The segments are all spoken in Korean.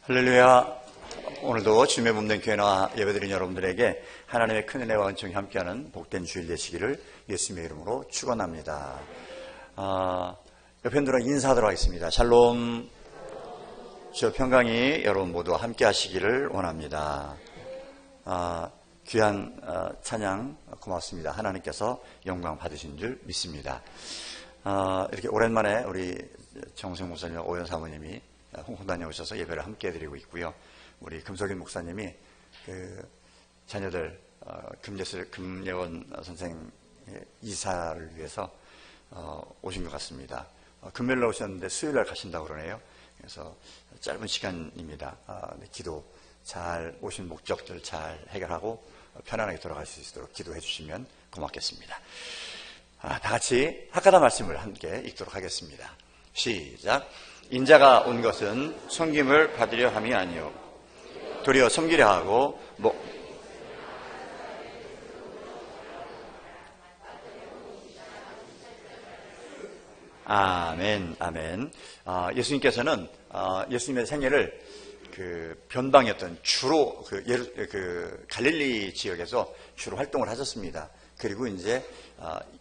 할렐루야. 오늘도 주님의 몸된 교회나 예배드린 여러분들에게 하나님의 큰 은혜와 은총이 함께하는 복된 주일 되시기를 예수님의 이름으로 축원합니다. 옆에 분들과 인사하도록 하겠습니다. 샬롬. 저 평강이 여러분 모두 함께 하시기를 원합니다. 귀한 찬양 고맙습니다. 하나님께서 영광 받으신 줄 믿습니다. 이렇게 오랜만에 우리 정성 목사님, 오연 사모님이 홍콩 다녀오셔서 예배를 함께 해드리고 있고요. 우리 금석인 목사님이 그 자녀들 금예원 선생 이사를 위해서 오신 것 같습니다. 금요일날 오셨는데 수요일날 가신다고 그러네요. 그래서 짧은 시간입니다. 기도 잘 오신 목적들 잘 해결하고 편안하게 돌아갈 수 있도록 기도해 주시면 고맙겠습니다. 다 같이 학가다 말씀을 함께 읽도록 하겠습니다. 시작. 인자가 온 것은 섬김을 받으려 함이 아니요 도리어 섬기려 하고 아멘, 아멘. 예수님께서는 예수님의 생애를 그 변방이었던 주로 갈릴리 지역에서 주로 활동을 하셨습니다. 그리고 이제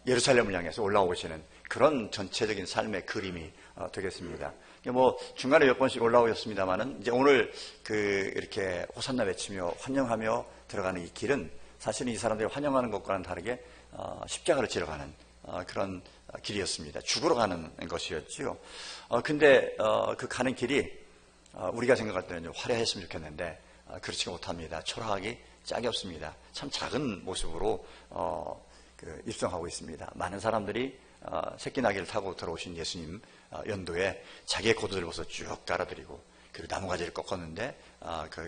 예루살렘을 향해서 올라오시는 그런 전체적인 삶의 그림이 되겠습니다. 뭐 중간에 몇 번씩 올라오셨습니다만은 이제 오늘 이렇게 호산나 외치며 환영하며 들어가는 이 길은 사실은 이 사람들이 환영하는 것과는 다르게 십자가를 지러 가는 그런 길이었습니다. 죽으러 가는 것이었지요. 근데 그 가는 길이 우리가 생각할 때는 화려했으면 좋겠는데 그렇지 못합니다. 초라하기 짝이 없습니다. 참 작은 모습으로 입성하고 있습니다. 많은 사람들이 새끼 나귀를 타고 들어오신 예수님 연도에 자기의 겉옷을 벗어 쭉 깔아드리고 그리고 나무가지를 꺾었는데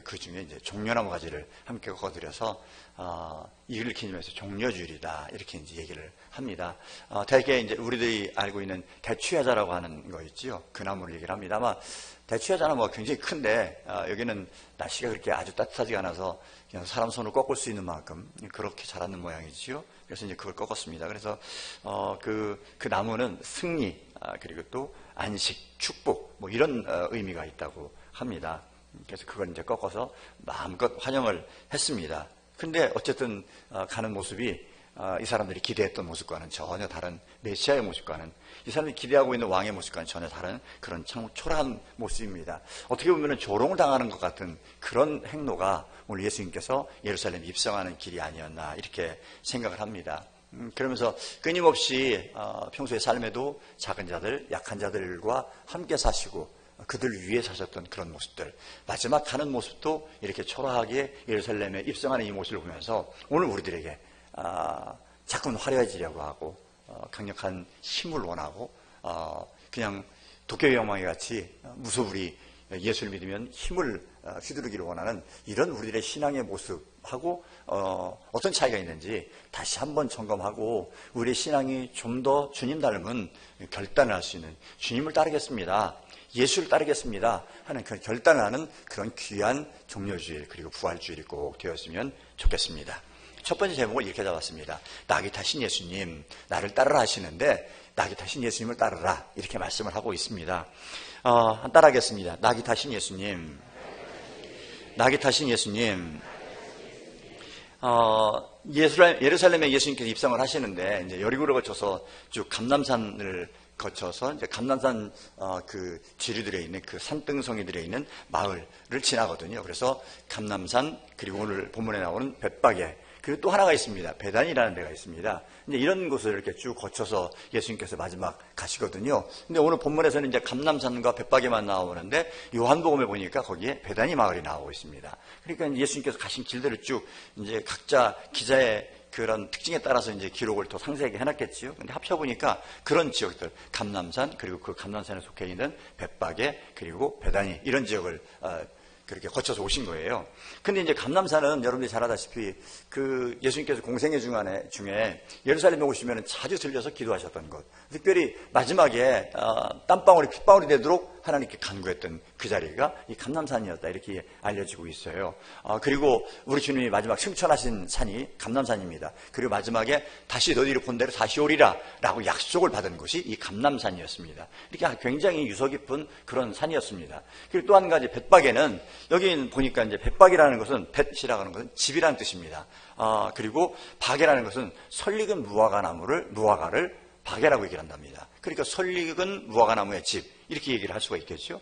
그 중에 이제 종려나무 가지를 함께 꺾어드려서 이를 기념해서 종려주일이다 이렇게 이제 얘기를 합니다. 대개 이제 우리들이 알고 있는 대추야자라고 하는 거 있지요. 그 나무를 얘기를 합니다. 아마 대추야자는 뭐 굉장히 큰데 여기는 날씨가 그렇게 아주 따뜻하지가 않아서 그냥 사람 손으로 꺾을 수 있는 만큼 그렇게 자랐는 모양이지요. 그래서 이제 그걸 꺾었습니다. 그래서 그 나무는 승리 그리고 또 안식, 축복 뭐 이런 의미가 있다고 합니다. 그래서 그걸 이제 꺾어서 마음껏 환영을 했습니다. 근데 어쨌든 가는 모습이 이 사람들이 기대했던 모습과는 전혀 다른 메시아의 모습과는 이 사람들이 기대하고 있는 왕의 모습과는 전혀 다른 그런 참 초라한 모습입니다. 어떻게 보면 조롱을 당하는 것 같은 그런 행로가 오늘 예수님께서 예루살렘에 입성하는 길이 아니었나 이렇게 생각을 합니다. 그러면서 끊임없이 평소의 삶에도 작은 자들, 약한 자들과 함께 사시고 그들 위에 사셨던 그런 모습들, 마지막 가는 모습도 이렇게 초라하게 예루살렘에 입성하는 이 모습을 보면서 오늘 우리들에게 자꾸는 화려해지려고 하고 강력한 힘을 원하고 그냥 도깨비 영망이 같이 무소불위 예수를 믿으면 힘을 휘두르기를 원하는 이런 우리들의 신앙의 모습하고 어떤 차이가 있는지 다시 한번 점검하고 우리의 신앙이 좀 더 주님 닮은 결단을 할 수 있는 주님을 따르겠습니다. 예수를 따르겠습니다 하는 그 결단을 하는 그런 귀한 종려주일 그리고 부활주일이 꼭 되었으면 좋겠습니다. 첫 번째 제목을 이렇게 잡았습니다. 낙이 타신 예수님, 나를 따르라 하시는데 낙이 타신 예수님을 따르라 이렇게 말씀을 하고 있습니다. 따라하겠습니다. 낙이 타신 예수님, 낙이 타신 예수님. 예루살렘에 예수님께서 입성을 하시는데 이제 여리고를 거쳐서 쭉 감람산을 거쳐서 이제 감람산 그 지류들에 있는 그 산등성이들에 있는 마을을 지나거든요. 그래서 감람산 그리고 오늘 본문에 나오는 벳박에 그리고 또 하나가 있습니다. 베단이라는 데가 있습니다. 이제 이런 곳을 이렇게 쭉 거쳐서 예수님께서 마지막 가시거든요. 근데 오늘 본문에서는 이제 감람산과 벳박에만 나오는데 요한복음에 보니까 거기에 베단이 마을이 나오고 있습니다. 그러니까 예수님께서 가신 길들을 쭉 이제 각자 기자의 그런 특징에 따라서 이제 기록을 더 상세하게 해놨겠지요. 근데 합쳐보니까 그런 지역들, 감람산, 그리고 그 감람산에 속해 있는 벳박에, 그리고 베다니, 이런 지역을, 그렇게 거쳐서 오신 거예요. 근데 이제 감람산은 여러분들이 잘 아다시피 그 예수님께서 공생애 중에 예루살렘에 오시면 자주 들려서 기도하셨던 곳. 특별히 마지막에 땀방울이 핏방울이 되도록 하나님께 간구했던 그 자리가 이 감람산이었다, 이렇게 알려지고 있어요. 그리고 우리 주님이 마지막 승천하신 산이 감람산입니다. 그리고 마지막에 다시 너희를 본 대로 다시 오리라 라고 약속을 받은 곳이 이 감람산이었습니다. 이렇게 굉장히 유서 깊은 그런 산이었습니다. 그리고 또 한 가지, 벳박에는 여기 보니까 이제 벳박이라는 것은, 벳이라고 하는 것은 집이라는 뜻입니다. 그리고 박이라는 것은 설익은 무화과를 박이라고 얘기를 한답니다. 그러니까 설익은 무화과나무의 집, 이렇게 얘기를 할 수가 있겠죠.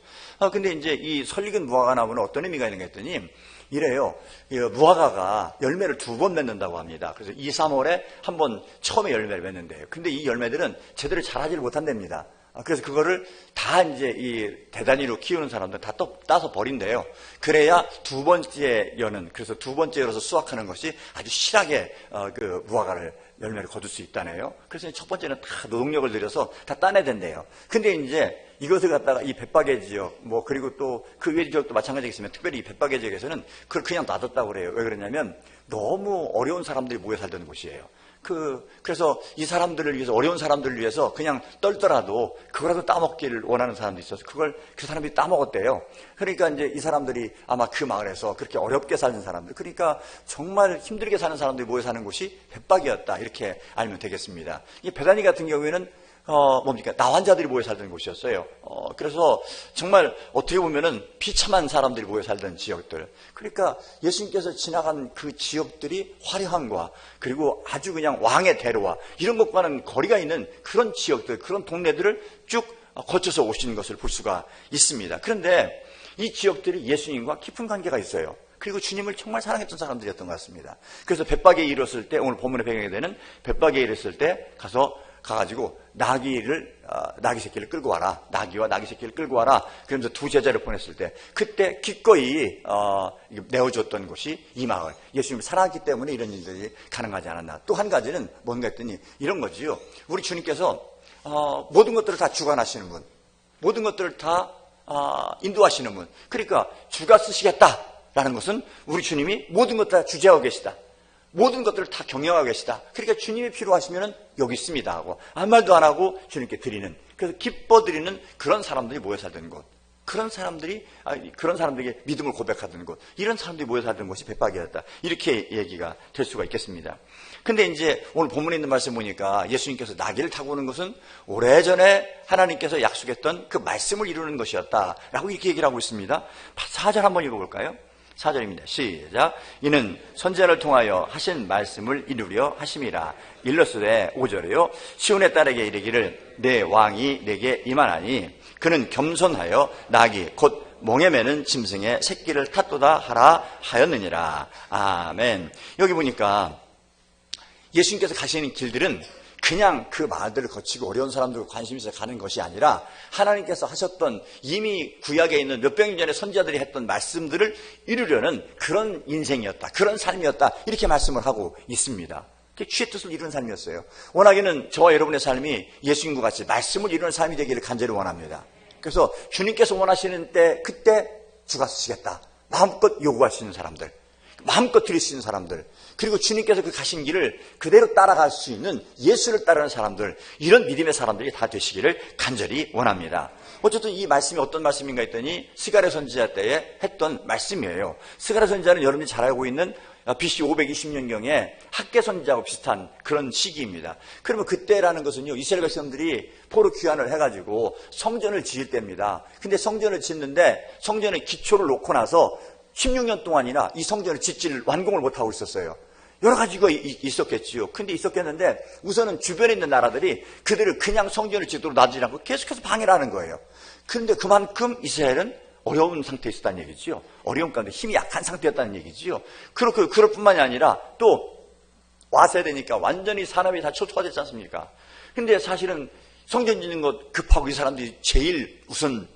근데 이제 이 설익은 무화과나무는 어떤 의미가 있는가 했더니 이래요. 무화과가 열매를 2번 맺는다고 합니다. 그래서 2, 3월에 한 번 처음에 열매를 맺는데요. 근데 이 열매들은 제대로 자라지를 못한답니다. 그래서 그거를 다 이제 이 대단위로 키우는 사람들 다 따서 버린대요. 그래야 2번째 여는, 그래서 2번째 열어서 수확하는 것이 아주 실하게 그 무화과를 열매를 거둘 수 있다네요. 그래서 첫 번째는 다 노동력을 들여서 다 따내야 된대요. 근데 이제 이것을 갖다가 이 벳박의 지역, 그리고 또 그 외 지역도 마찬가지겠지만, 특별히 이 벳박의 지역에서는 그걸 그냥 놔뒀다고 그래요. 왜 그러냐면 너무 어려운 사람들이 모여 살던 곳이에요. 그래서 이 사람들을 위해서, 어려운 사람들을 위해서 그냥 떨더라도 그거라도 따먹기를 원하는 사람도 있어서 그 사람들이 따먹었대요. 그러니까 이제 이 사람들이 아마 그 마을에서 그렇게 어렵게 사는 사람들, 그러니까 정말 힘들게 사는 사람들이 모여 사는 곳이 벳박이었다, 이렇게 알면 되겠습니다. 이 베다니 같은 경우에는 나환자들이 모여 살던 곳이었어요. 그래서 정말 어떻게 보면은 비참한 사람들이 모여 살던 지역들. 그러니까 예수님께서 지나간 그 지역들이 화려함과, 그리고 아주 그냥 왕의 대로와 이런 것과는 거리가 있는 그런 지역들, 그런 동네들을 쭉 거쳐서 오신 것을 볼 수가 있습니다. 그런데 이 지역들이 예수님과 깊은 관계가 있어요. 그리고 주님을 정말 사랑했던 사람들이었던 것 같습니다. 그래서 벳박에 이르렀을 때, 오늘 본문의 배경이 되는 벳박에 이르렀을 때 가가지고 나귀 새끼를 끌고 와라. 나귀와 나귀 새끼를 끌고 와라. 그러면서 2 제자를 보냈을 때, 그때 기꺼이 내어줬던 곳이 이 마을. 예수님을 사랑했기 때문에 이런 일들이 가능하지 않았나. 또 한 가지는 뭔가 했더니 이런 거지요. 우리 주님께서 모든 것들을 다 주관하시는 분, 모든 것들을 다 인도하시는 분. 그러니까 주가 쓰시겠다라는 것은 우리 주님이 모든 것들 다 주재하고 계시다, 모든 것들을 다 경영하고 계시다. 그러니까 주님이 필요하시면 여기 있습니다 하고 아무 말도 안 하고 주님께 드리는, 그래서 기뻐 드리는 그런 사람들이 모여 살던 곳, 그런 사람들에게 믿음을 고백하던 곳, 이런 사람들이 모여 살던 곳이 벳박이었다, 이렇게 얘기가 될 수가 있겠습니다. 근데 이제 오늘 본문에 있는 말씀 보니까 예수님께서 나귀를 타고 오는 것은 오래전에 하나님께서 약속했던 그 말씀을 이루는 것이었다라고 이렇게 얘기를 하고 있습니다. 4절 한번 읽어볼까요? 4절입니다. 시작. 이는 선지자를 통하여 하신 말씀을 이루려 하심이라. 일러스되 5절에요. 시온의 딸에게 이르기를 내 왕이 내게 임하나니 그는 겸손하여 나귀 곧 멍에 매는 짐승의 새끼를 탔도다 하라 하였느니라. 아멘. 여기 보니까 예수님께서 가시는 길들은 그냥 그 마을들을 거치고 어려운 사람들과 관심 있어 가는 것이 아니라 하나님께서 하셨던, 이미 구약에 있는 몇백 년 전에 선지자들이 했던 말씀들을 이루려는 그런 인생이었다, 그런 삶이었다, 이렇게 말씀을 하고 있습니다. 주의 뜻을 이루는 삶이었어요. 원하기는 저와 여러분의 삶이 예수님과 같이 말씀을 이루는 삶이 되기를 간절히 원합니다. 그래서 주님께서 원하시는 때, 그때 주가 쓰시겠다, 마음껏 요구하시는 사람들, 마음껏 드릴 수 있는 사람들, 그리고 주님께서 그 가신 길을 그대로 따라갈 수 있는, 예수를 따르는 사람들, 이런 믿음의 사람들이 다 되시기를 간절히 원합니다. 어쨌든 이 말씀이 어떤 말씀인가 했더니 스가랴 선지자 때에 했던 말씀이에요. 스가랴 선지자는 여러분이 잘 알고 있는 BC 520년경에 학개 선지자하고 비슷한 그런 시기입니다. 그러면 그때라는 것은요, 이스라엘 백성들이 포로 귀환을 해가지고 성전을 지을 때입니다. 근데 성전을 짓는데 성전에 기초를 놓고 나서 16년 동안이나 이 성전을 완공을 못하고 있었어요. 여러 가지가 있었겠지요. 근데 있었겠는데 우선은 주변에 있는 나라들이 그들을 그냥 성전을 짓도록 놔두지 않고 계속해서 방해를 하는 거예요. 그런데 그만큼 이스라엘은 어려운 상태에 있었다는 얘기지요. 어려운 가운데 힘이 약한 상태였다는 얘기지요. 그럴 뿐만이 아니라 또 와서 해야 되니까 완전히 산업이 다 초토화됐지 않습니까? 근데 사실은 성전 짓는 것 급하고 이 사람들이 제일 우선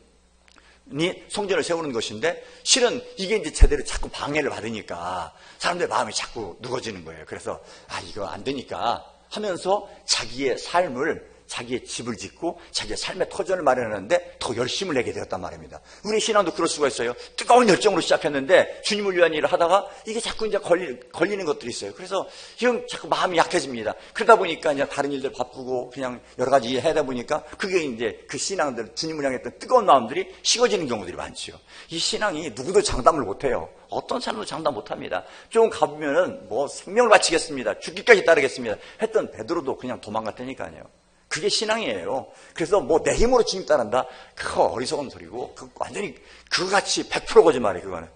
성전을 세우는 것인데, 실은 이게 이제 제대로 자꾸 방해를 받으니까 사람들의 마음이 자꾸 누그러지는 거예요. 그래서 이거 안 되니까 하면서 자기의 삶을 자기의 집을 짓고 자기의 삶의 터전을 마련하는데 더 열심을 내게 되었단 말입니다. 우리 신앙도 그럴 수가 있어요. 뜨거운 열정으로 시작했는데 주님을 위한 일을 하다가 이게 자꾸 이제 걸리는 것들이 있어요. 그래서 형 자꾸 마음이 약해집니다. 그러다 보니까 이제 다른 일들 바쁘고 그냥 여러 가지 일 하다 보니까 그게 이제 그 신앙들, 주님을 향했던 뜨거운 마음들이 식어지는 경우들이 많죠. 이 신앙이 누구도 장담을 못해요. 어떤 사람도 장담 못합니다. 좀 가보면은 뭐 생명을 바치겠습니다. 죽기까지 따르겠습니다. 했던 베드로도 그냥 도망갔다니까요. 그게 신앙이에요. 그래서 뭐 내 힘으로 주님 따른다? 그거 어리석은 소리고, 완전히 그거같이 100% 거짓말이에요, 그거는.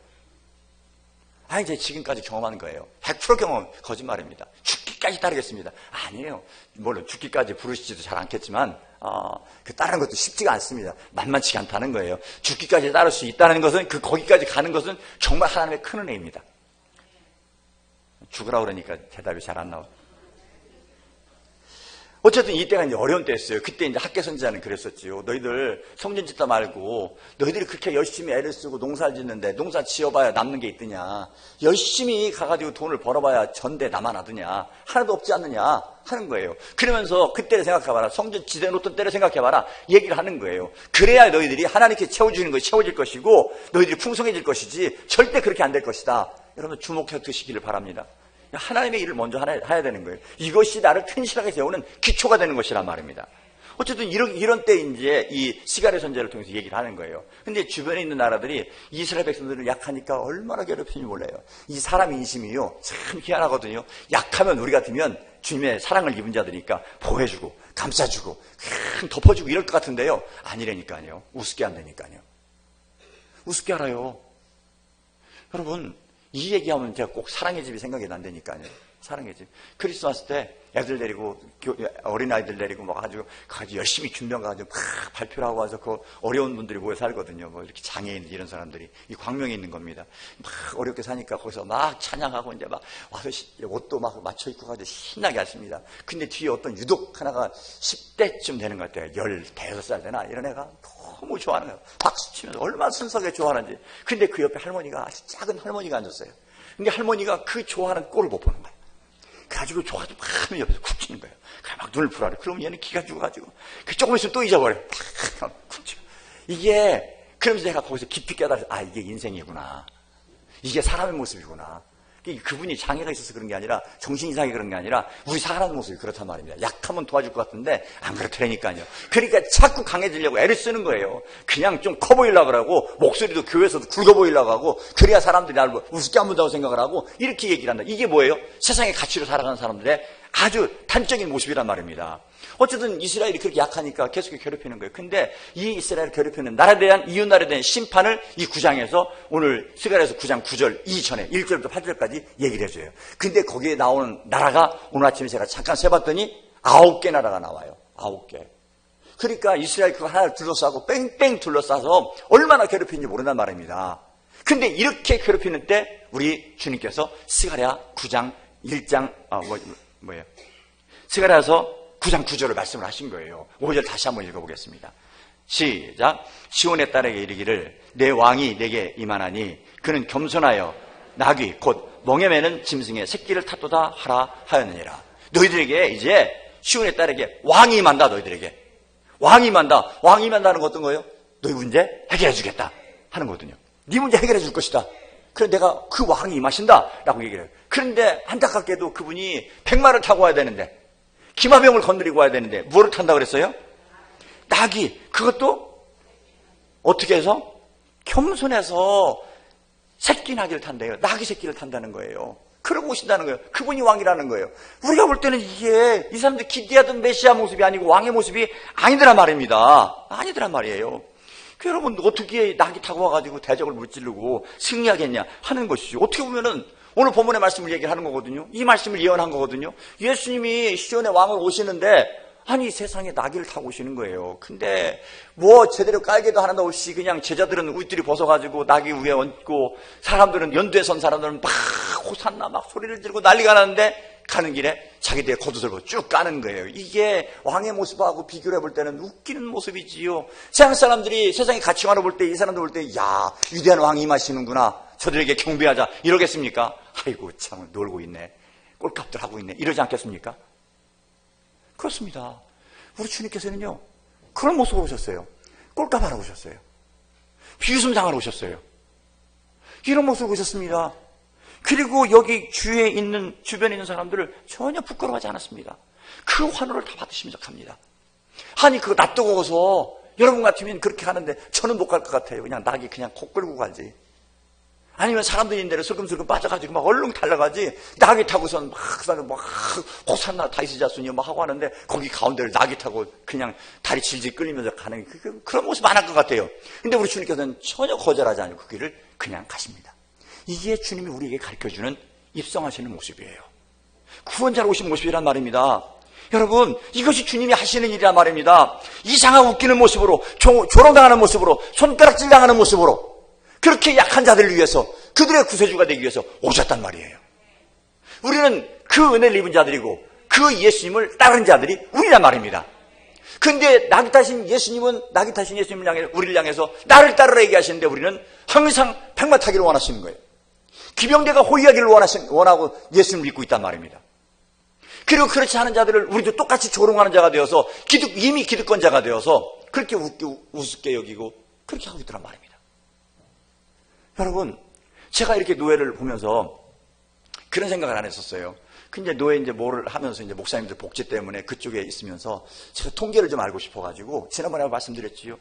이제 지금까지 경험하는 거예요. 100% 경험, 거짓말입니다. 죽기까지 따르겠습니다. 아니에요. 물론 죽기까지 부르시지도 잘 않겠지만, 따르는 것도 쉽지가 않습니다. 만만치가 않다는 거예요. 죽기까지 따를 수 있다는 것은, 거기까지 가는 것은 정말 하나님의 큰 은혜입니다. 죽으라 그러니까 대답이 잘 안 나와요. 어쨌든 이때가 이제 어려운 때였어요. 그때 이제 학계 선지자는 그랬었지요. 너희들 성전 짓다 말고 너희들이 그렇게 열심히 애를 쓰고 농사를 짓는데 농사 지어봐야 남는 게 있더냐. 열심히 가가지고 돈을 벌어봐야 전대 남아나더냐. 하나도 없지 않느냐 하는 거예요. 그러면서 그때를 생각해봐라. 성전 지대놓던 때를 생각해봐라. 얘기를 하는 거예요. 그래야 너희들이 하나님께 채워주는 것이 채워질 것이고 너희들이 풍성해질 것이지 절대 그렇게 안 될 것이다. 여러분 주목해 두시기를 바랍니다. 하나님의 일을 먼저 해야 되는 거예요. 이것이 나를 튼실하게 세우는 기초가 되는 것이란 말입니다. 어쨌든 이런 때 이제 이 시가랴 선지자를 통해서 얘기를 하는 거예요. 근데 주변에 있는 나라들이 이스라엘 백성들을 약하니까 얼마나 괴롭히는지 몰라요. 이 사람 인심이요. 참 희한하거든요. 약하면 우리 같으면 주님의 사랑을 입은 자들이니까 보호해주고 감싸주고 덮어주고 이럴 것 같은데요. 아니라니까요. 우습게 한다니까요. 우습게 알아요. 여러분 이 얘기하면 제가 꼭 사랑의 집이 생각이 난다니까요. 사랑의 집. 크리스마스 때 애들 데리고, 어린아이들 데리고 막 가지고 열심히 준비해가지고 막 발표를 하고 와서 그 어려운 분들이 모여 살거든요. 뭐 이렇게 장애인 이런 사람들이. 이 광명에 있는 겁니다. 막 어렵게 사니까 거기서 막 찬양하고 이제 막 와서 옷도 막 맞춰 입고 가지고 신나게 하십니다. 근데 뒤에 어떤 유독 하나가 10대쯤 되는 것 같아요. 15살 되나? 이런 애가 너무 좋아하는 거예요. 박수 치면서 얼마나 순수하게 좋아하는지. 근데 그 옆에 할머니가 아주 작은 할머니가 앉았어요. 근데 할머니가 그 좋아하는 꼴을 못 보는 거예요. 가지고 좋아가지고 막 옆에서 쿡 치는 거예요. 막 눈을 풀어라. 그러면 얘는 기가 죽어가지고 조금 있으면 또 잊어버려요. 쿡 치고. 이게 그러면서 내가 거기서 깊이 깨달아서 이게 인생이구나. 이게 사람의 모습이구나. 그분이 장애가 있어서 그런 게 아니라 정신 이상이 그런 게 아니라 우리 사람 모습이 그렇단 말입니다. 약하면 도와줄 것 같은데 안 그렇더라니까요. 그러니까 자꾸 강해지려고 애를 쓰는 거예요. 그냥 좀 커 보이려고 하고 목소리도 교회에서도 굵어 보이려고 하고 그래야 사람들이 나를 우습게 안 본다고 생각을 하고 이렇게 얘기를 한다. 이게 뭐예요? 세상의 가치로 살아가는 사람들의 아주 단적인 모습이란 말입니다. 어쨌든 이스라엘이 그렇게 약하니까 계속 괴롭히는 거예요. 근데 이 이스라엘을 괴롭히는 나라에 대한 이웃나라에 대한 심판을 이 9장에서 오늘 스가랴서 9장 9절 이전에 1절부터 8절까지 얘기를 해줘요. 근데 거기에 나오는 나라가 오늘 아침에 제가 잠깐 세봤더니 9개 나라가 나와요. 9개. 그러니까 이스라엘 그거 하나를 둘러싸고 뺑뺑 둘러싸서 얼마나 괴롭히는지 모른단 말입니다. 근데 이렇게 괴롭히는 때 우리 주님께서 스가랴 9장 1장 뭐예요? 스가랴서 9장 9절을 말씀을 하신 거예요. 5절 다시 한번 읽어보겠습니다. 시작. 시온의 딸에게 이르기를 내 왕이 내게 임하나니 그는 겸손하여 나귀 곧 멍에 매는 짐승의 새끼를 탓도다 하라 하였느니라. 너희들에게 이제 시온의 딸에게 왕이 임한다. 너희들에게 왕이 임한다. 왕이 임한다는 건 어떤 거예요? 너희 문제 해결해 주겠다 하는 거거든요. 네 문제 해결해 줄 것이다. 그래서 내가 그 왕이 임하신다 라고 얘기를 해요. 그런데 안타깝게도 그분이 백마를 타고 와야 되는데 기마병을 건드리고 와야 되는데 무엇을 탄다고 그랬어요? 나귀. 그것도 어떻게 해서? 겸손해서 새끼 나귀를 탄대요. 나귀 새끼를 탄다는 거예요. 그러고 오신다는 거예요. 그분이 왕이라는 거예요. 우리가 볼 때는 이게 이 사람들 기대하던 메시아 모습이 아니고 왕의 모습이 아니더란 말입니다. 아니더란 말이에요. 그 여러분 어떻게 나귀 타고 와가지고 대적을 물찌르고 승리하겠냐 하는 것이죠. 어떻게 보면은 오늘 본문의 말씀을 얘기하는 거거든요. 이 말씀을 예언한 거거든요. 예수님이 시온의 왕을 오시는데 아니 세상에 나귀를 타고 오시는 거예요. 근데 뭐 제대로 깔개도 하나 없이 그냥 제자들은 우리들이 벗어가지고 나귀 위에 얹고 사람들은 연두에 선 사람들은 막 호산나 막 소리를 지르고 난리가 나는데 가는 길에 자기들의 겉옷을 쭉 까는 거예요. 이게 왕의 모습하고 비교를 해볼 때는 웃기는 모습이지요. 세상 사람들이 세상의 가치관을 볼 때 이 사람들 볼 때 야 위대한 왕이 임하시는구나. 저들에게 경배하자 이러겠습니까? 아이고 참 놀고 있네. 꼴값들 하고 있네. 이러지 않겠습니까? 그렇습니다. 우리 주님께서는요, 그런 모습으로 오셨어요. 꼴값하러 오셨어요. 비웃음당하러 오셨어요. 이런 모습으로 오셨습니다. 그리고 여기 주위에 있는, 주변에 있는 사람들을 전혀 부끄러워하지 않았습니다. 그 환호를 다 받으시면서 갑니다. 아니, 그거 놔두고서 여러분 같으면 그렇게 하는데 저는 못 갈 것 같아요. 그냥 낙이 그냥 코 끌고 가지. 아니면 사람들이 있는 데로 슬금슬금 빠져가지고 막 얼른 달려가지. 낙이 타고선 막 호산나 다이스자순이 막 하고 하는데 거기 가운데를 낙이 타고 그냥 다리 질질 끌리면서 가는 그런 모습 안 할 것 같아요. 근데 우리 주님께서는 전혀 거절하지 않고 그 길을 그냥 가십니다. 이게 주님이 우리에게 가르쳐주는 입성하시는 모습이에요. 구원자로 오신 모습이란 말입니다. 여러분, 이것이 주님이 하시는 일이란 말입니다. 이상하고 웃기는 모습으로, 조롱당하는 모습으로, 손가락질 당하는 모습으로, 그렇게 약한 자들을 위해서, 그들의 구세주가 되기 위해서 오셨단 말이에요. 우리는 그 은혜를 입은 자들이고 그 예수님을 따른 자들이 우리란 말입니다. 근데 낙이 타신 예수님을 향해, 우리를 향해서 나를 따르라 얘기하시는데 우리는 항상 백마 타기를 원하시는 거예요. 기병대가 호위하기를 원하고 예수님을 믿고 있단 말입니다. 그리고 그렇지 않은 자들을 우리도 똑같이 조롱하는 자가 되어서 이미 기득권자가 되어서 그렇게 우습게 여기고 그렇게 하고 있더란 말입니다. 여러분, 제가 이렇게 노예를 보면서 그런 생각을 안 했었어요. 근데 노예 뭐를 하면서 목사님들 복지 때문에 그쪽에 있으면서 제가 통계를 좀 알고 싶어가지고 지난번에 말씀드렸지요.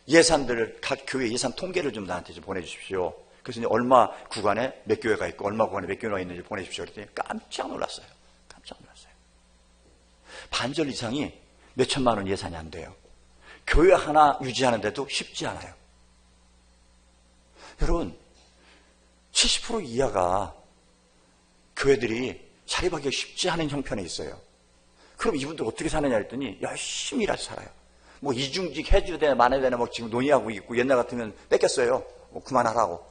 예산들을 각 교회 예산 통계를 좀 나한테 좀 보내주십시오. 그래서 얼마 구간에 몇 교회가 있고 얼마 구간에 몇 교회가 있는지 보내주십시오. 그랬더니 깜짝 놀랐어요. 반절 이상이 몇 천만 원 예산이 안 돼요. 교회 하나 유지하는데도 쉽지 않아요. 여러분, 70% 이하가 교회들이 자립하기가 쉽지 않은 형편에 있어요. 그럼 이분들 어떻게 사느냐 했더니 열심히 일해서 살아요. 뭐 이중직 해줘야 되나 말아야 되나 뭐 지금 논의하고 있고, 옛날 같으면 뺏겼어요. 그만하라고.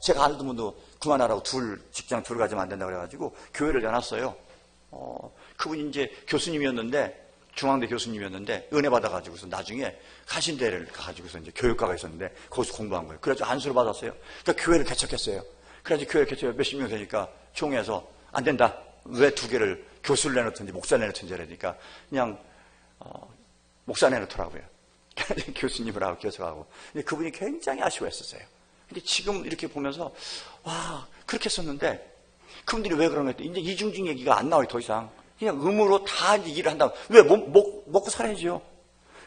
제가 아는 분도 그만하라고, 직장 둘 가지면 안 된다 그래가지고 교회를 내놨어요. 그분이 교수님이었는데, 중앙대 교수님이었는데, 은혜 받아가지고서 나중에 가신대를 가가지고서 교육과가 있었는데, 거기서 공부한 거예요. 그래가지고 안수를 받았어요. 그러니까 교회를 개척했어요. 그래가지고 교회를 개척해 몇십 명 되니까, 총회에서, 안 된다. 왜 두 개를 교수를 내놓든지, 목사 내놓든지 이러니까, 그냥, 목사 내놓더라고요. 교수님을 하고 교수하고. 근데 그분이 굉장히 아쉬워했었어요. 근데 지금 이렇게 보면서, 와, 그렇게 했었는데, 그분들이 왜 그런가 했더니, 이제 이중직 얘기가 안 나와요, 더 이상. 그냥 의무로 다 이제 일을 한다고. 왜? 먹고 살아야죠.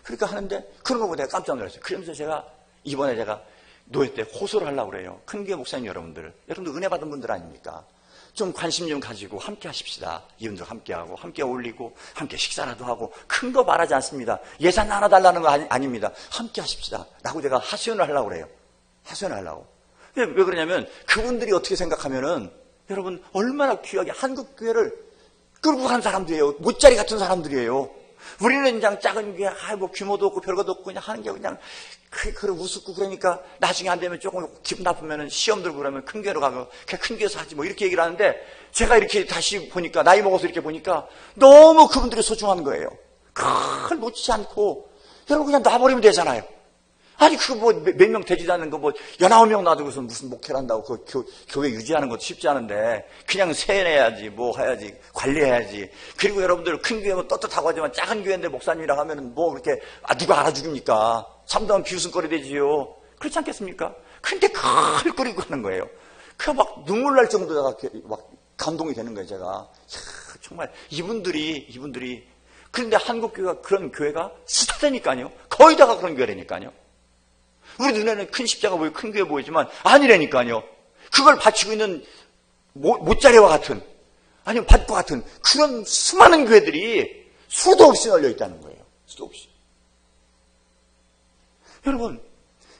그러니까 하는데, 그런 거 보고 내가 깜짝 놀랐어요. 그러면서 이번에 제가 노예 때 호소를 하려고 그래요. 큰교회 목사님 여러분들 은혜 받은 분들 아닙니까? 좀 관심 좀 가지고 함께 하십시다. 이분들 함께하고, 함께 어울리고, 함께 식사라도 하고, 큰 거 말하지 않습니다. 예산 하나 달라는 거 아닙니다. 함께 하십시다. 라고 제가 하소연을 하려고 그래요. 하소연을 하려고. 왜 그러냐면, 그분들이 어떻게 생각하면은, 여러분, 얼마나 귀하게 한국교회를 끌고 간 사람들이에요. 못자리 같은 사람들이에요. 우리는 그냥 작은 교회, 규모도 없고 별것도 없고 그냥 하는 게 그냥, 그래, 우습고 그러니까 나중에 안 되면 조금 기분 나쁘면은 시험 들고 그러면 큰 교회로 가고, 그냥 큰 교회에서 하지 뭐 이렇게 얘기를 하는데, 제가 이렇게 다시 보니까, 나이 먹어서 이렇게 보니까, 너무 그분들이 소중한 거예요. 그걸 놓치지 않고, 여러분 그냥 놔버리면 되잖아요. 아니, 몇 명 되지도 않는 거, 19명 놔두고서 무슨 목회를 한다고, 교회 유지하는 것도 쉽지 않은데, 그냥 세내야지, 해야지, 관리해야지. 그리고 여러분들 큰 교회 떳떳하고 하지만 작은 교회인데 목사님이라 하면은 그렇게, 누가 알아주깁니까? 참다운 비웃음거리 되지요. 그렇지 않겠습니까? 근데 그걸 끓이고 하는 거예요. 막 눈물 날 정도로 막 감동이 되는 거예요, 제가. 정말, 이분들이, 그런데 한국교회가 그런 교회가 스타되니까요. 거의 다가 그런 교회라니까요. 우리 눈에는 큰 십자가 보이고 큰 교회 보이지만 아니라니까요. 그걸 바치고 있는 못자리와 같은, 아니면 밭과 같은 그런 수많은 교회들이 수도 없이 널려 있다는 거예요. 수도 없이. 여러분,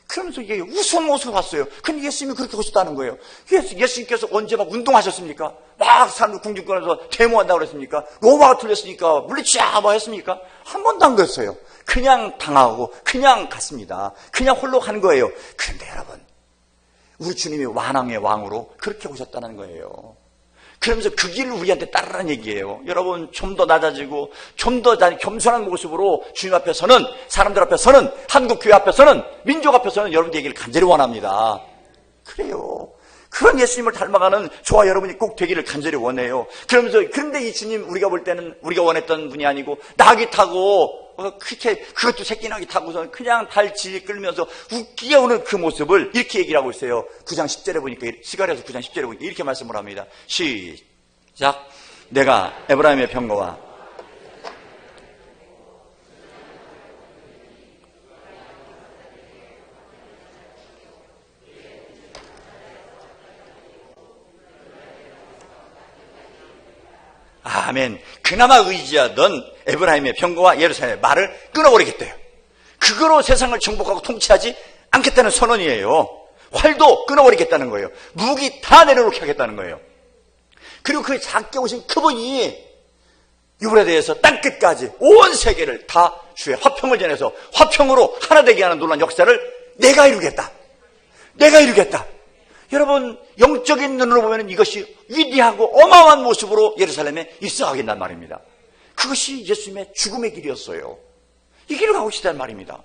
그러면서 이게 우스운 모습을 봤어요. 근데 예수님이 그렇게 하셨다는 거예요. 예수님께서 언제 막 운동하셨습니까? 막 사람들 궁중권에서 데모한다고 그랬습니까? 로마가 틀렸으니까 물리치자 했습니까? 한 번도 안 그랬어요. 그냥 당하고 그냥 갔습니다. 그냥 홀로 간 거예요. 그런데 여러분, 우리 주님이 왕의 왕으로 그렇게 오셨다는 거예요. 그러면서 그 길을 우리한테 따르라는 얘기예요. 여러분, 좀 더 낮아지고 좀 더 겸손한 모습으로 주님 앞에 서는, 사람들 앞에 서는, 한국교회 앞에 서는, 민족 앞에 서는 여러분 얘기를 간절히 원합니다. 그래요. 그런 예수님을 닮아가는 저와 여러분이 꼭 되기를 간절히 원해요. 그런데 이 주님, 우리가 볼 때는 우리가 원했던 분이 아니고 낙이 타고 그렇게 그것도 새끼나기 타고서 그냥 달지 끌면서 웃기게 오는 그 모습을 이렇게 얘기를 하고 있어요. 9장 10절에 보니까, 시가랴서 9장 10절에 보니까 이렇게 말씀을 합니다. 시작. 내가 에브라임의 병거와 아멘. 그나마 의지하던 에브라임의 병거와 예루살렘의 말을 끊어버리겠대요. 그거로 세상을 정복하고 통치하지 않겠다는 선언이에요. 활도 끊어버리겠다는 거예요. 무기 다 내려놓게 하겠다는 거예요. 그리고 그 작게 오신 그분이 유브라데에서 땅끝까지 온 세계를 다 주의 화평을 전해서 화평으로 하나 되게 하는 놀라운 역사를 내가 이루겠다. 내가 이루겠다. 여러분, 영적인 눈으로 보면 이것이 위대하고 어마어마한 모습으로 예루살렘에 입성하겠단 말입니다. 그것이 예수님의 죽음의 길이었어요. 이 길을 가고 싶다는 말입니다.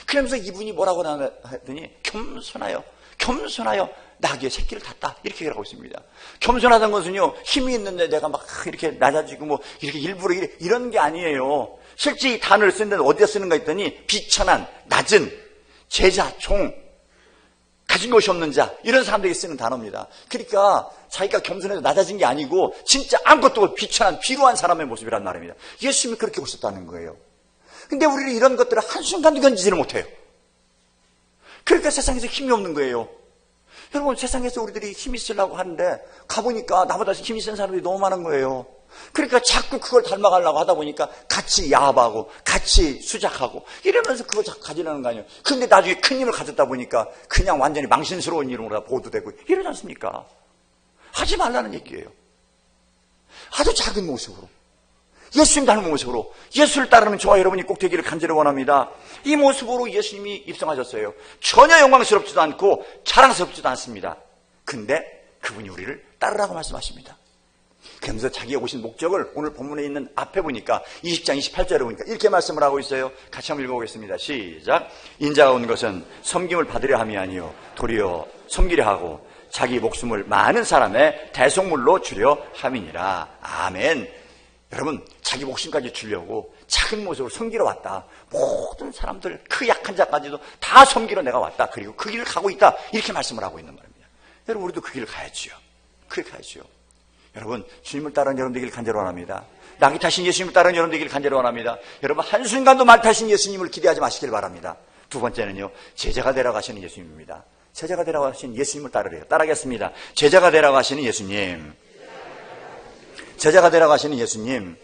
그러면서 이분이 뭐라고 하더니 겸손하여 나귀의 새끼를 탔다, 이렇게 얘기를 하고 있습니다. 겸손하다는 것은요, 힘이 있는데 내가 막 이렇게 낮아지고 뭐 이렇게 일부러 이런 게 아니에요. 실제 이 단어를 쓰는 데는 어디다 쓰는가 했더니 비천한, 낮은, 제자, 종, 가진 것이 없는 자, 이런 사람들에게 쓰는 단어입니다. 그러니까 자기가 겸손해서 낮아진 게 아니고 진짜 아무것도 없고 비천한, 비루한 사람의 모습이란 말입니다. 예수님이 그렇게 오셨다는 거예요. 근데 우리는 이런 것들을 한순간도 견디지를 못해요. 그러니까 세상에서 힘이 없는 거예요. 여러분, 세상에서 우리들이 힘이 있으려고 하는데 가보니까 나보다 힘이 센 사람들이 너무 많은 거예요. 그러니까 자꾸 그걸 닮아가려고 하다 보니까 같이 야합하고 같이 수작하고 이러면서 그걸 자꾸 가지려는 거 아니에요. 근데 나중에 큰 힘을 가졌다 보니까 그냥 완전히 망신스러운 이름으로 보도되고 이러지 않습니까? 하지 말라는 얘기예요. 아주 작은 모습으로, 예수님 닮은 모습으로, 예수를 따르는 저와 여러분이 꼭 되기를 간절히 원합니다. 이 모습으로 예수님이 입성하셨어요. 전혀 영광스럽지도 않고 자랑스럽지도 않습니다. 근데 그분이 우리를 따르라고 말씀하십니다. 그러면서 자기가 오신 목적을 오늘 본문에 있는 앞에 보니까 20장 28절에 보니까 이렇게 말씀을 하고 있어요. 같이 한번 읽어보겠습니다. 시작. 인자가 온 것은 섬김을 받으려 함이 아니요 도리어 섬기려 하고 자기 목숨을 많은 사람의 대속물로 주려 함이니라. 아멘. 여러분, 자기 목숨까지 주려고 작은 모습으로 섬기러 왔다. 모든 사람들, 그 약한 자까지도 다 섬기러 내가 왔다. 그리고 그 길을 가고 있다. 이렇게 말씀을 하고 있는 말입니다. 여러분, 우리도 그 길을 가야지요. 그렇게 가야지요. 여러분, 주님을 따르는 여러분 되기를 간절히 원합니다. 낙이 타신 예수님을 따르는 여러분 되기를 간절히 원합니다. 여러분, 한순간도 말 타신 예수님을 기대하지 마시길 바랍니다. 두 번째는요, 제자가 되라고 하시는 예수님입니다. 제자가 되라고 하시는 예수님을 따르래요. 따르겠습니다. 제자가 되라고 하시는 예수님. 제자가 되라고 하시는 예수님.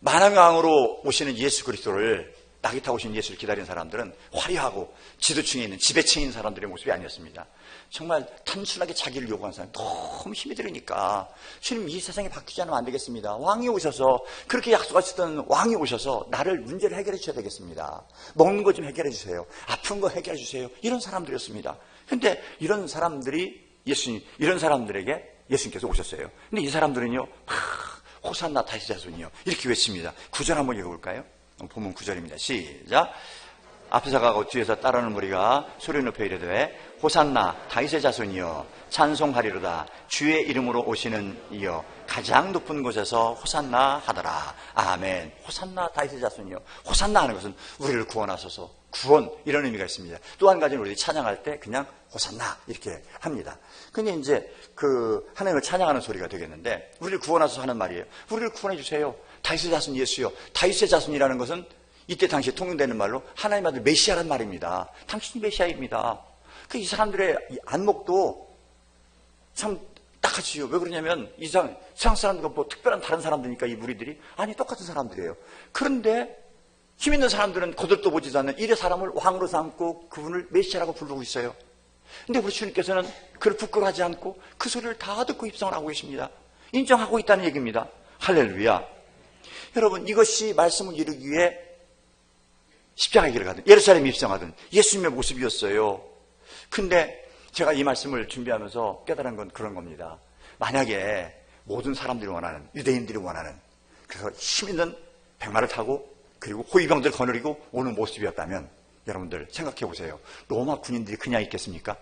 만왕왕으로 오시는 예수 그리스도를, 낙이 타고 오시는 예수를 기다리는 사람들은 화려하고 지도층에 있는, 지배층에 있는 사람들의 모습이 아니었습니다. 정말 단순하게 자기를 요구하는 사람, 너무 힘이 들으니까 주님, 이 세상이 바뀌지 않으면 안 되겠습니다. 왕이 오셔서, 그렇게 약속하셨던 왕이 오셔서 나를 문제를 해결해 주셔야 되겠습니다. 먹는 거 좀 해결해 주세요. 아픈 거 해결해 주세요. 이런 사람들이었습니다. 근데 이런 사람들이 이런 사람들에게 예수님께서 오셨어요. 근데 이 사람들은요, 호산나 다윗의 자손이요, 이렇게 외칩니다. 9절 한번 읽어볼까요? 본문 9절입니다. 시작. 앞에서 가고 뒤에서 따르는 무리가 소리 높여 이르되 호산나 다윗의 자손이여 찬송하리로다. 주의 이름으로 오시는 이여 가장 높은 곳에서 호산나 하더라. 아멘. 호산나 다윗의 자손이여. 호산나 하는 것은 우리를 구원하소서, 구원, 이런 의미가 있습니다. 또 한 가지는 우리 찬양할 때 그냥 호산나 이렇게 합니다. 근데 이제 그 하나님을 찬양하는 소리가 되겠는데, 우리를 구원하소서 하는 말이에요. 우리를 구원해 주세요. 다윗의 자손 예수요. 다윗의 자손이라는 것은 이때 당시에 통용되는 말로 하나님 아들 메시아란 말입니다. 당신이 메시아입니다. 이 사람들의 안목도 참 딱하지요. 왜 그러냐면 세상 사람들과 뭐 특별한 다른 사람들이니까, 이 무리들이 아니 똑같은 사람들이에요. 그런데 힘 있는 사람들은 거들떠 보지도 않는 이래 사람을 왕으로 삼고 그분을 메시아라고 부르고 있어요. 근데 우리 주님께서는 그를 부끄러워하지 않고 그 소리를 다 듣고 입성을 하고 계십니다. 인정하고 있다는 얘기입니다. 할렐루야. 여러분, 이것이 말씀을 이루기 위해 십자가의 길을 가든 예루살렘 입성하든 예수님의 모습이었어요. 근데 제가 이 말씀을 준비하면서 깨달은 건 그런 겁니다. 만약에 모든 사람들이 원하는, 유대인들이 원하는, 그래서 힘 있는 백마를 타고 그리고 호위병들을 거느리고 오는 모습이었다면, 여러분들 생각해 보세요. 로마 군인들이 그냥 있겠습니까?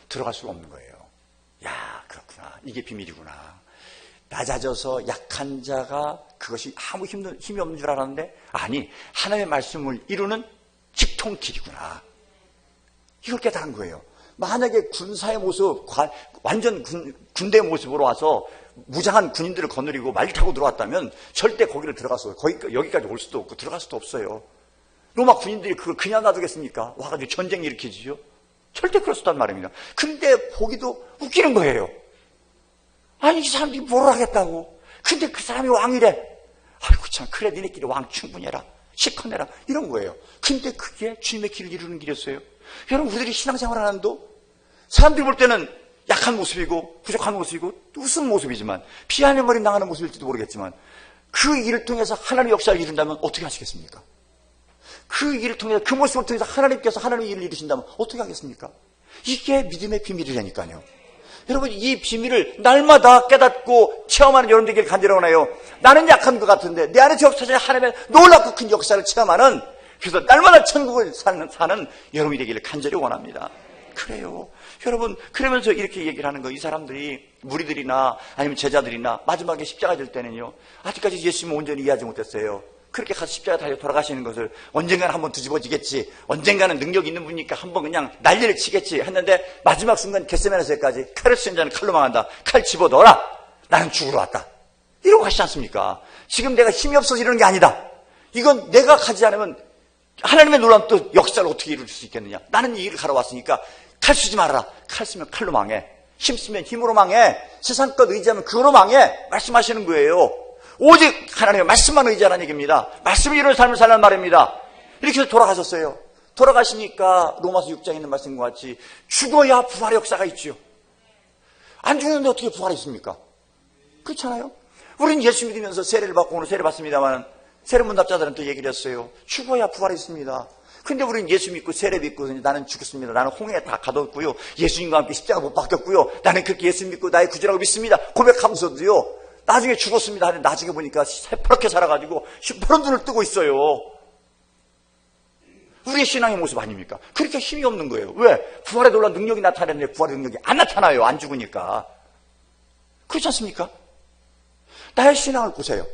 들어갈 수가 없는 거예요. 야, 그렇구나. 이게 비밀이구나. 낮아져서 약한 자가 그것이 아무 힘이 없는 줄 알았는데, 아니, 하나님의 말씀을 이루는 직통길이구나. 이걸 깨달은 거예요. 만약에 군사의 모습, 완전 군대의 모습으로 와서 무장한 군인들을 거느리고 말 타고 들어왔다면 절대 거기를 들어가서 여기까지 올 수도 없고 들어갈 수도 없어요. 로마 군인들이 그걸 그냥 놔두겠습니까? 와가지고 전쟁 일으키지요? 절대 그럴 수 없단 말입니다. 근데 보기도 웃기는 거예요. 아니, 이 사람들이 뭘 하겠다고. 근데 그 사람이 왕이래. 아이고 참, 그래 니네끼리 왕 충분히 해라, 시커내라, 이런 거예요. 근데 그게 주님의 길을 이루는 길이었어요. 여러분, 우리들이 신앙생활 하는도 사람들이 볼 때는 약한 모습이고 부족한 모습이고 우스운 모습이지만, 피하는 머리 나가는 모습일지도 모르겠지만, 그 일을 통해서 하나님의 역사를 이룬다면 어떻게 하시겠습니까? 그 일을 통해서, 그 모습을 통해서 하나님께서 하나님의 일을 이루신다면 어떻게 하겠습니까? 이게 믿음의 비밀이라니까요. 여러분, 이 비밀을 날마다 깨닫고 체험하는 여러분 되기를 간절히 원해요. 나는 약한 것 같은데 내 안에 역사에 하나님의 놀랍고 큰 역사를 체험하는, 그래서 날마다 천국을 사는 여러분이 되기를 간절히 원합니다. 그래요. 여러분, 그러면서 이렇게 얘기를 하는 거예요. 이 사람들이, 무리들이나 아니면 제자들이나 마지막에 십자가 질 때는요, 아직까지 예수님을 온전히 이해하지 못했어요. 그렇게 가서 십자가 달려 돌아가시는 것을 언젠가는 한번 뒤집어지겠지, 언젠가는 능력 있는 분이니까 한번 그냥 난리를 치겠지 했는데, 마지막 순간 겟세마네에서까지 칼을 쓰는 자는 칼로 망한다, 칼 집어넣어라, 나는 죽으러 왔다, 이러고 하시지 않습니까? 지금 내가 힘이 없어서 이러는 게 아니다. 이건 내가 가지 않으면 하나님의 놀라운 또 역사를 어떻게 이룰 수 있겠느냐. 나는 이 일을 가러 왔으니까 칼 쓰지 말아라. 칼 쓰면 칼로 망해, 힘 쓰면 힘으로 망해, 세상 것 의지하면 그거로 망해, 말씀하시는 거예요. 오직 하나님의 말씀만 의지하라는 얘기입니다. 말씀이 이루는 삶을 살라는 말입니다. 이렇게 해서 돌아가셨어요. 돌아가시니까 로마서 6장에 있는 말씀과 같이 죽어야 부활의 역사가 있지요. 안 죽는데 어떻게 부활이 있습니까? 그렇잖아요. 우리는 예수 믿으면서 세례를 받고, 오늘 세례 받습니다만, 세례 문답자들은 또 얘기를 했어요. 죽어야 부활이 있습니다. 근데 우리는 예수 믿고 세례 믿고 나는 죽었습니다, 나는 홍해에 다 가뒀고요, 예수님과 함께 십자가 못 박혔고요, 나는 그렇게 예수 믿고 나의 구주라고 믿습니다 고백하면서도요, 나중에 죽었습니다 하는데 나중에 보니까 새파랗게 살아가지고 시퍼런 눈을 뜨고 있어요. 우리의 신앙의 모습 아닙니까? 그렇게 힘이 없는 거예요. 왜? 부활의 놀라운 능력이 나타나는데 부활의 능력이 안 나타나요. 안 죽으니까. 그렇지 않습니까? 나의 신앙을 보세요.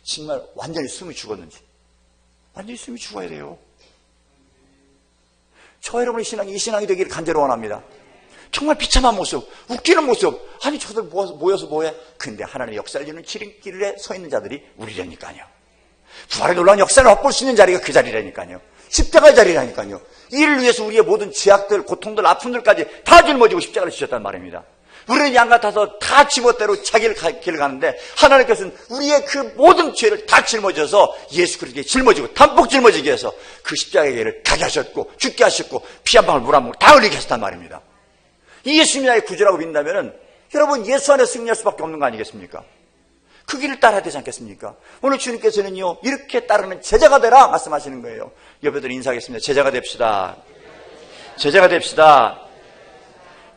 정말 완전히 숨이 죽었는지. 완전히 숨이 죽어야 돼요. 저 여러분의 신앙이 이 신앙이 되기를 간절히 원합니다. 정말 비참한 모습, 웃기는 모습. 아니, 저들 모여서 뭐해? 근데 하나님의 역사를 이루는 지름길에 서 있는 자들이 우리라니까요. 부활의 놀라운 역사를 맛볼 수 있는 자리가 그 자리라니까요. 십자가의 자리라니까요. 이를 위해서 우리의 모든 죄악들, 고통들, 아픔들까지 다 짊어지고 십자가를 지셨단 말입니다. 우리는 양 같아서 다 지멋대로 자기를 길을 가는데, 하나님께서는 우리의 그 모든 죄를 다 짊어져서 예수 그리스도께 짊어지고 담뿍 짊어지게 해서 그 십자가의 길을 가게 하셨고, 죽게 하셨고, 피 한 방울 물 한 방울 다 흘리게 하셨단 말입니다. 이 예수님이 나의 구주라고 믿는다면 여러분, 예수 안에 승리할 수밖에 없는 거 아니겠습니까? 그 길을 따라야 되지 않겠습니까? 오늘 주님께서는요, 이렇게 따르는 제자가 되라 말씀하시는 거예요. 여러분들 인사하겠습니다. 제자가 됩시다. 제자가 됩시다.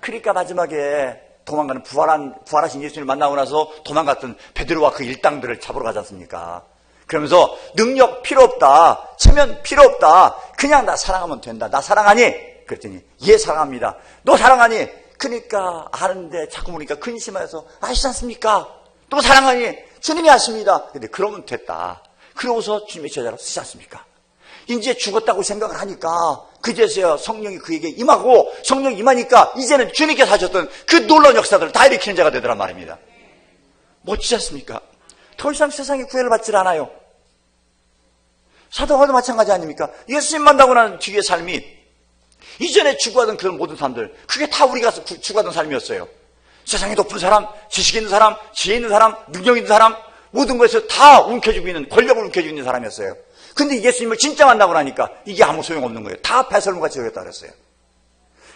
그러니까 마지막에 도망가는 부활하신 예수님을 만나고 나서 도망갔던 베드로와 그 일당들을 잡으러 가지 않습니까? 그러면서 능력 필요 없다, 체면 필요 없다, 그냥 나 사랑하면 된다. 나 사랑하니? 그랬더니 예, 사랑합니다. 너 사랑하니? 그러니까 아는데 자꾸 보니까 근심해서 아시지 않습니까? 또 사랑하니? 주님이 아십니다. 근데 그러면 됐다. 그러고서 주님의 제자로 쓰지 않습니까? 이제 죽었다고 생각을 하니까 그제서야 성령이 그에게 임하고, 성령이 임하니까 이제는 주님께서 하셨던 그 놀라운 역사들을 다 일으키는 자가 되더란 말입니다. 멋지지 않습니까? 더 이상 세상에 구애를 받질 않아요. 사도 바울도 마찬가지 아닙니까? 예수님 만나고 난 뒤의 삶이, 이전에 죽어가던 그런 모든 사람들, 그게 다 우리가 죽어가던 삶이었어요. 세상에 높은 사람, 지식 있는 사람, 지혜 있는 사람, 능력 있는 사람, 모든 것에서 다 움켜쥐고 있는, 권력을 움켜쥐고 있는 사람이었어요. 근데 예수님을 진짜 만나고 나니까 이게 아무 소용없는 거예요. 다 배설물같이 여겼다 그랬어요.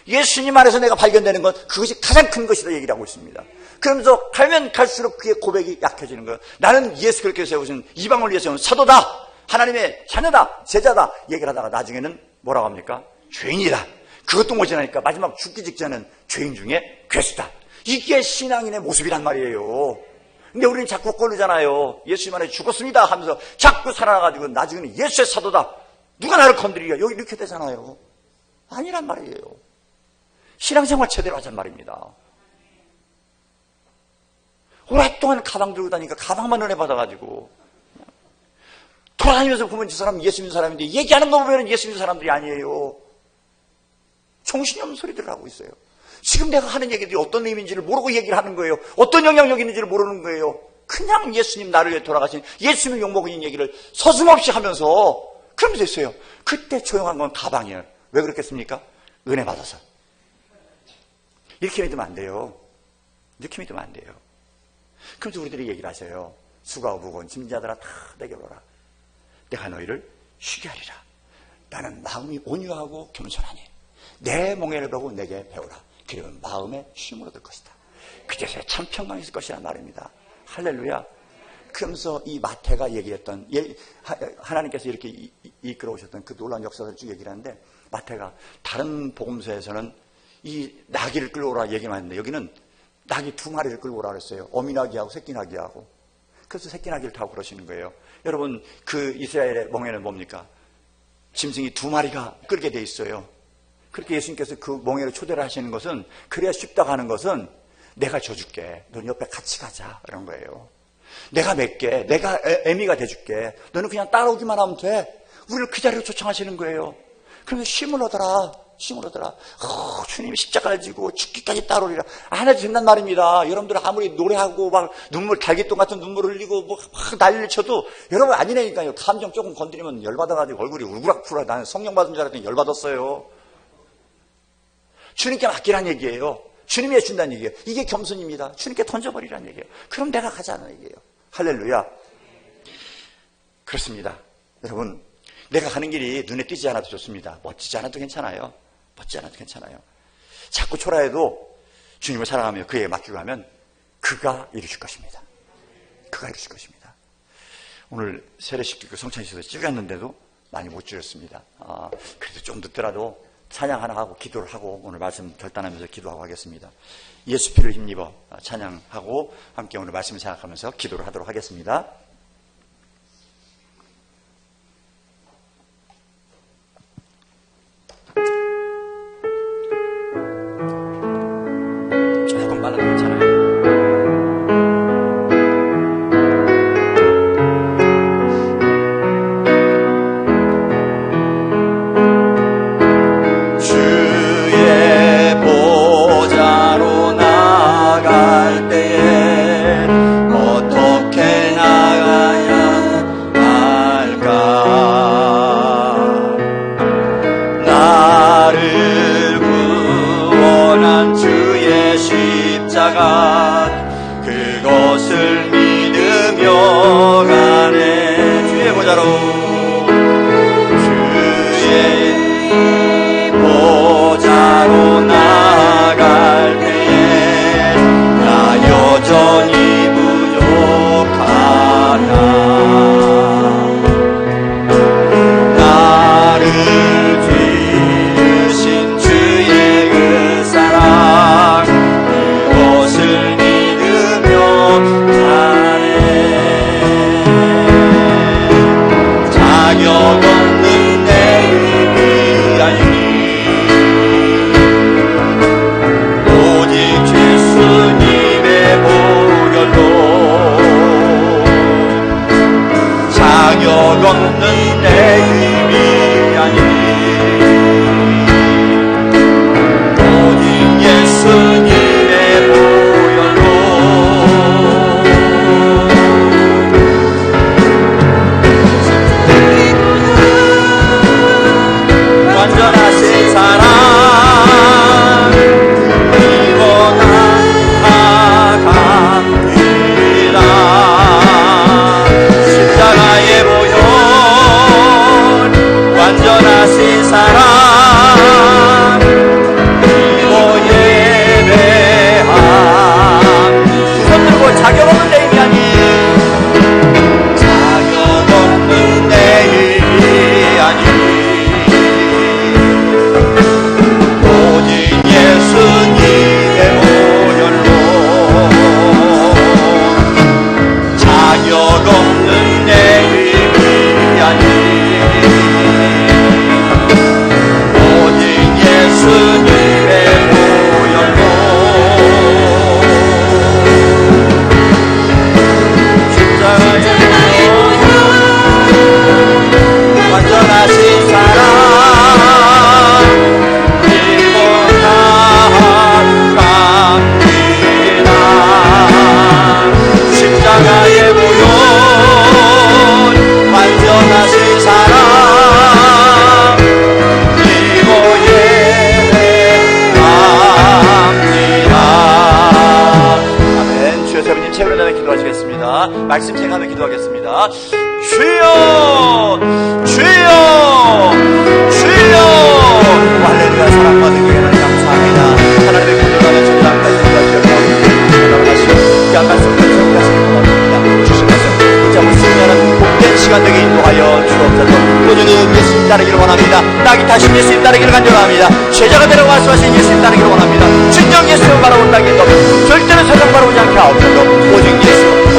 예수님 안에서 내가 발견되는 건 그것이 가장 큰 것이다 얘기를 하고 있습니다. 그러면서 가면 갈수록 그의 고백이 약해지는 거예요. 나는 예수 그렇게 세우신, 이방을 위해 세운 사도다, 하나님의 자녀다, 제자다 얘기를 하다가 나중에는 뭐라고 합니까? 죄인이다. 그것도 모자라니까 마지막 죽기 직전은 죄인 중에 괴수다. 이게 신앙인의 모습이란 말이에요. 근데 우리는 자꾸 꼴르잖아요. 예수님 안에 죽었습니다 하면서 자꾸 살아나가지고 나중에는 예수의 사도다, 누가 나를 건드리랴, 여기 이렇게 되잖아요. 아니란 말이에요. 신앙생활 제대로 하자는 말입니다. 오랫동안 가방 들고 다니니까 가방만 은혜 받아가지고 돌아다니면서 보면 저 사람은 예수 믿는 사람인데 얘기하는 거 보면 예수 믿는 사람들이 아니에요. 정신이 없는 소리들을 하고 있어요. 지금 내가 하는 얘기들이 어떤 의미인지를 모르고 얘기를 하는 거예요. 어떤 영향력이 있는지를 모르는 거예요. 그냥 예수님 나를 위해 돌아가신 예수님 욕먹은 얘기를 서슴없이 하면서 그러면서 있어요. 그때 조용한 건 가방이에요. 왜 그렇겠습니까? 은혜 받아서. 이렇게 믿으면 안 돼요. 이렇게 믿으면 안 돼요. 그러면서 우리들이 얘기를 하셔요. 수고하고 무거운 짐자들아 다 내게 오라. 내가 너희를 쉬게 하리라. 나는 마음이 온유하고 겸손하니 내 멍에를 보고 내게 배우라. 그러면 마음에 쉼을 얻을 것이다. 그제서야 참 평강이 있을 것이란 말입니다. 할렐루야. 그러면서 이 마태가 얘기했던 하나님께서 이렇게 이끌어 오셨던 그 놀라운 역사를 쭉 얘기를 하는데, 마태가 다른 복음서에서는 이 나귀를 끌어오라 얘기만 했는데 여기는 나귀 2마리를 끌고 오라 그랬어요. 어미나귀하고 새끼나귀하고. 그래서 새끼나귀를 타고 그러시는 거예요. 여러분, 그 이스라엘의 멍에는 뭡니까? 짐승이 2마리가 끌게 돼 있어요. 그렇게 예수님께서 그 멍에를 초대를 하시는 것은, 그래야 쉽다고 하는 것은 내가 줘줄게. 넌 옆에 같이 가자. 그런 거예요. 내가 맺게. 내가 애미가 돼줄게. 너는 그냥 따라오기만 하면 돼. 우리를 그 자리로 초청하시는 거예요. 그러면서 쉼을 얻어라. 쉼을 얻어라. 주님이 십자가를 지고 죽기까지 따라오리라. 안 해도 된단 말입니다. 여러분들 아무리 노래하고 막 눈물, 달기똥 같은 눈물을 흘리고 뭐 막 난리를 쳐도 여러분 아니라니까요. 감정 조금 건드리면 열받아가지고 얼굴이 울그락불락. 나는 성령 받은 줄 알았더니 열받았어요. 주님께 맡기란 얘기예요. 주님이 해준다는 얘기예요. 이게 겸손입니다. 주님께 던져버리란 얘기예요. 그럼 내가 가자는 얘기예요. 할렐루야. 그렇습니다. 여러분, 내가 가는 길이 눈에 띄지 않아도 좋습니다. 멋지지 않아도 괜찮아요. 멋지지 않아도 괜찮아요. 자꾸 초라해도 주님을 사랑하며 그에게 맡기고 하면 그가 이루실 것입니다. 그가 이루실 것입니다. 오늘 세례식 성찬식에서 찍었는데도 많이 못 줄였습니다. 그래도 좀 늦더라도 찬양 하나 하고 기도를 하고 오늘 말씀 결단하면서 기도하고 하겠습니다. 예수 피를 힘입어 찬양하고 함께 오늘 말씀을 생각하면서 기도를 하도록 하겠습니다. 조금 빨라도 괜찮아요. 그것을 믿으며 가네. 주의 보좌로, 주의 보좌로 나갈 때에 나 여전히 부족하다. 나를 지으신 주의 그 사랑, 그것을 말씀 생각하며 기도하겠습니다. 주여, 주여, 주여. 할렐루야. 사랑과 능력에 하나님 감사합니다. 하나님의 구원하며 전당까지 귀한 말씀을 전하시기 고맙습니다. 주신 말씀 붙잡고 승리하는 복된 시간 되게 인도하여 주옵소서. 꾸준히 예수님 따르기를 원합니다. 나기 다신 예수님 따르기를 간절합니다. 제자가 되라고 말씀하신 예수님 따르기를 원합니다. 진정 예수를 바라본다기 도 절대로 세상 바라보지 않게 하옵소서.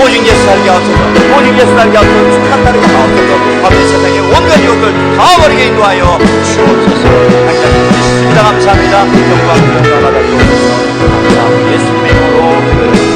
오직 예수 알게 하옵소서. 오직 예수 알게 하옵소서. 축한 따르게 하옵소서. 밤의 세상의 온갖 유혹을 다 버리게 인도하여 주옵소서. 당장 예수입니다. 감사합니다. 영광 받아 주옵소서. 감사하고 예수님의 이름으로 기도드립니다.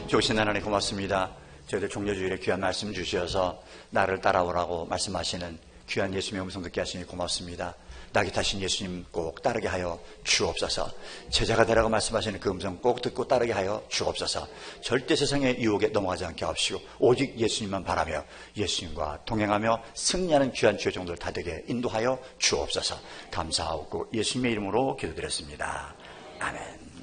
좋으신 하나님 고맙습니다. 저희들 종려주일에 귀한 말씀 주셔서 나를 따라오라고 말씀하시는 귀한 예수님의 음성 듣게 하시니 고맙습니다. 나기 타신 예수님 꼭 따르게 하여 주옵소서. 제자가 되라고 말씀하시는 그 음성 꼭 듣고 따르게 하여 주옵소서. 절대 세상의 유혹에 넘어가지 않게 하옵시고 오직 예수님만 바라며 예수님과 동행하며 승리하는 귀한 주의 종들 다 되게 인도하여 주옵소서. 감사하고 예수님의 이름으로 기도드렸습니다. 아멘.